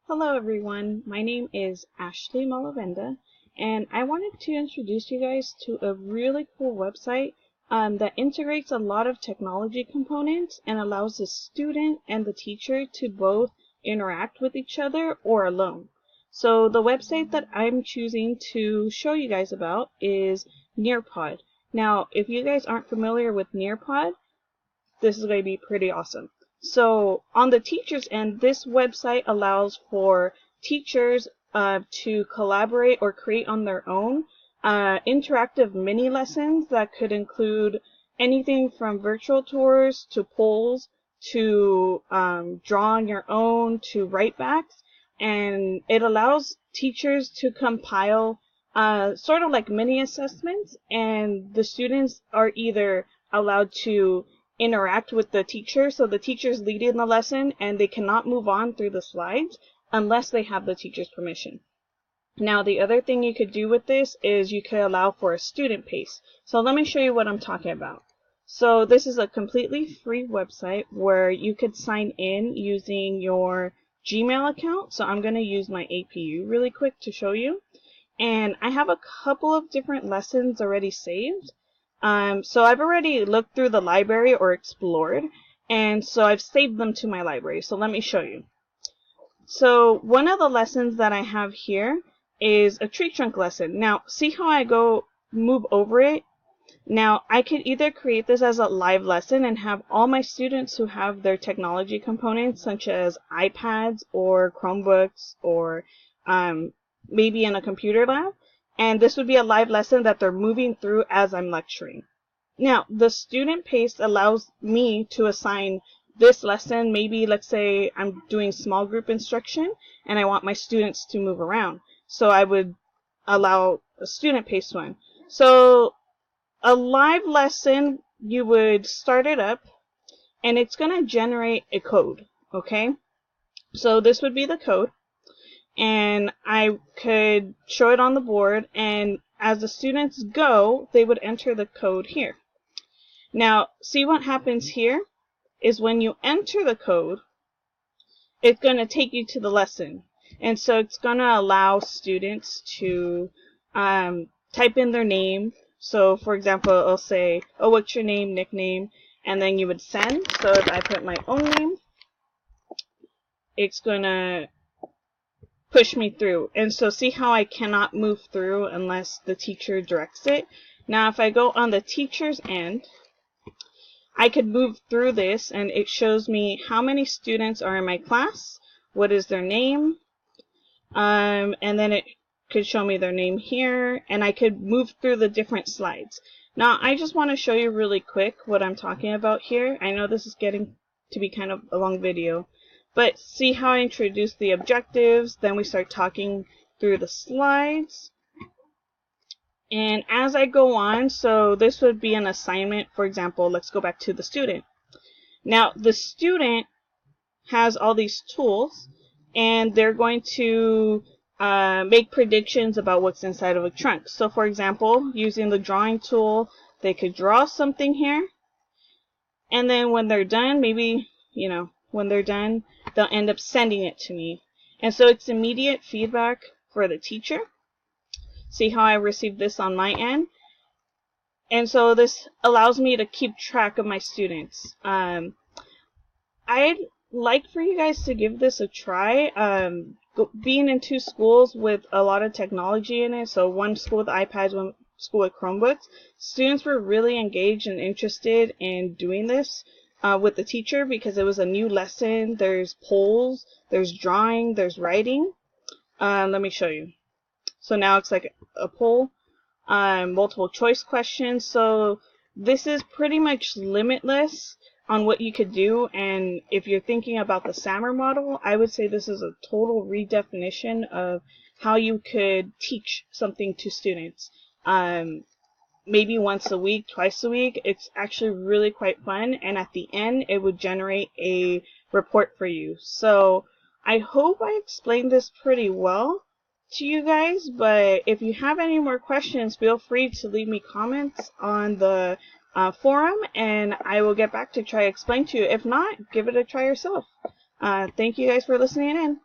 Hello everyone, my name is Ashley Malavenda and I wanted to introduce you guys to a really cool website that integrates a lot of technology components and allows the student and the teacher to both interact with each other or alone. So the website that I'm choosing to show you guys about is Nerapod. Now, if you guys aren't familiar with Nerapod, this is going to be pretty awesome. So on the teacher's end, this website allows for teachers to collaborate or create on their own interactive mini lessons that could include anything from virtual tours to polls to draw on your own to write backs. And it allows teachers to compile sort of like mini assessments, and the students are either allowed to interact with the teacher, so the teacher's leading the lesson and they cannot move on through the slides unless they have the teacher's permission. Now, the other thing you could do with this is you could allow for a student pace. So let me show you what I'm talking about. So this is a completely free website where you could sign in using your Gmail account. So I'm going to use my APU really quick to show you. And I have a couple of different lessons already saved. So I've already looked through the library or explored, and so I've saved them to my library. So let me show you. So one of the lessons that I have here is a tree trunk lesson. Now, see how I move over it? Now, I could either create this as a live lesson and have all my students who have their technology components, such as iPads or Chromebooks or maybe in a computer lab, and this would be a live lesson that they're moving through as I'm lecturing. Now, the student pace allows me to assign this lesson. Maybe let's say I'm doing small group instruction and I want my students to move around. So I would allow a student pace one. So a live lesson, you would start it up and it's going to generate a code. Okay? So this would be the code. And I could show it on the board, and as the students go, they would enter the code here. Now, see what happens here is when you enter the code, it's going to take you to the lesson. And so it's going to allow students to type in their name. So, for example, it'll say, oh, what's your name, nickname, and then you would send. So if I put my own name, it's going to push me through. And so see how I cannot move through unless the teacher directs it. Now if I go on the teacher's end, I could move through this and it shows me how many students are in my class, what is their name, and then it could show me their name here, and I could move through the different slides. Now I just want to show you really quick what I'm talking about here. I know this is getting to be kind of a long video, but see how I introduce the objectives, then we start talking through the slides. And as I go on, so this would be an assignment, for example, let's go back to the student. Now, the student has all these tools, and they're going to make predictions about what's inside of a trunk. So, for example, using the drawing tool, they could draw something here, and then when they're done, maybe, when they're done, they'll end up sending it to me. And so it's immediate feedback for the teacher. See how I received this on my end? And so this allows me to keep track of my students. I'd like for you guys to give this a try. Being in two schools with a lot of technology in it, so one school with iPads, one school with Chromebooks, students were really engaged and interested in doing this with the teacher because it was a new lesson. There's polls, there's drawing, there's writing. Let me show you. So now it's like a poll, multiple choice questions. So this is pretty much limitless on what you could do. And if you're thinking about the SAMR model, I would say this is a total redefinition of how you could teach something to students. Maybe once a week, twice a week. It's actually really quite fun. And at the end, it would generate a report for you. So I hope I explained this pretty well to you guys, but if you have any more questions, feel free to leave me comments on the forum, and I will get back to try to explain to you. If not, give it a try yourself. Thank you guys for listening in.